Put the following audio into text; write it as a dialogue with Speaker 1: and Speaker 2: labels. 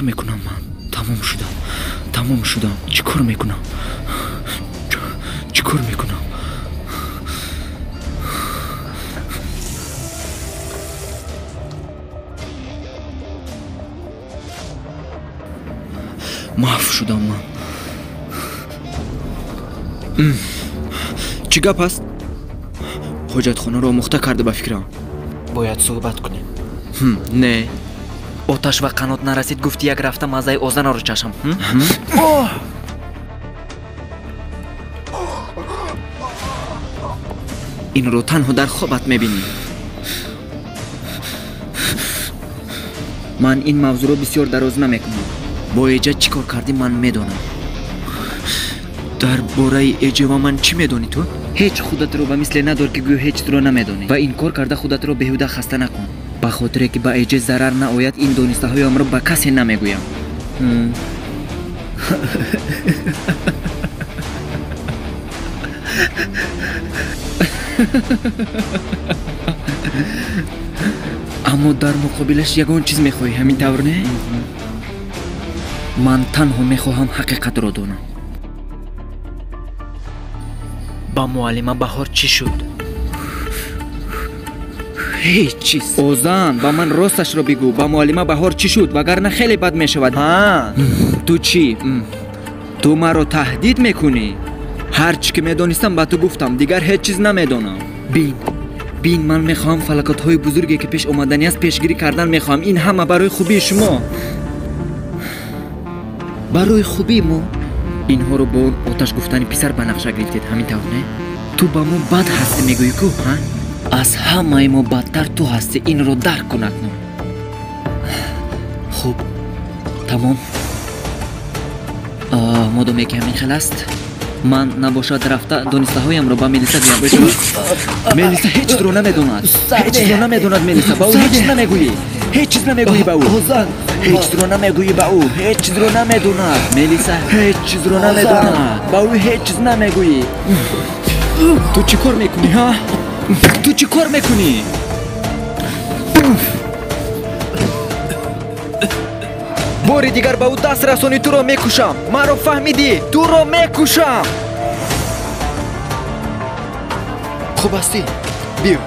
Speaker 1: میکنم من؟ تمام شدم. چیکار میکنم؟ محو شدم من. چی گپ است؟ حاجت خانه رو مخته کرده به فکرم.
Speaker 2: باید صحبت کنیم.
Speaker 1: نه.
Speaker 2: آتش و قنات نرسید گفتی یک رفته مزه آزنا رو چشم.
Speaker 1: این رو تنها در خوابت میبینی. من این موضوع رو بسیار دراز نمیکنم. با ایجاد چی کار کردی من میدونم. در باره ایجاد و من چی میدونی تو؟ هیچ خودت رو به مثل ندار که گویا هیچ رو نمیدونی و این کار کرده خودت رو بهوده خسته نکن. به خاطر که به ایجاد ضرر نآید این دانسته های رو به کسی نمیگویم. اما در مقابلش یگان چیز میخوای، همین طور نه؟ من تنها میخواهم حقیقت رو دونم.
Speaker 2: با معلمه بهار چی شد؟
Speaker 1: هیچ چیز. اوزان با من راستش رو بگو. با معلمه بهار چی شد؟ وگرنه خیلی بد میشود. تو چی؟ تو مرا تهدید میکنی؟ هرچی که میدونستم با تو گفتم، دیگر هیچ چیز نمیدونم. بین من میخوام فلکات های بزرگی که پیش اومدنی است پیشگیری کردن میخوام. این همه برای خوبی شما، برای خوبی ما. اینها رو با اون آتش گفتنی پسر به نقشه گرفتید، همین طور نه؟ تو با ما بد هستی میگویی که از همه ما بدتر تو هستی. این رو درک کن اکنون. خوب تمام. مادامی که همین خیلی است، من نباشد رفته دانسته هایم رو با ملیسا گویم. ملیسا هیچ رو نمیدوند. ملیسا با او هیچ نمیگویی. هیچ چیز نمیگویی با او. هیچ رو نمیگویی با او. هیچ چیز رو نمیدوند. ملیسا هیچ چیز رو نمیدوند. با او هیچ چیز نمیگویی. تو چی کار میکنی ها؟ تو چی کار میکنی؟ باری دیگر با او دست رسونی تو رو میکشم. من رو فهمیدی؟ تو رو میکشم. خوب هستی؟ بیا.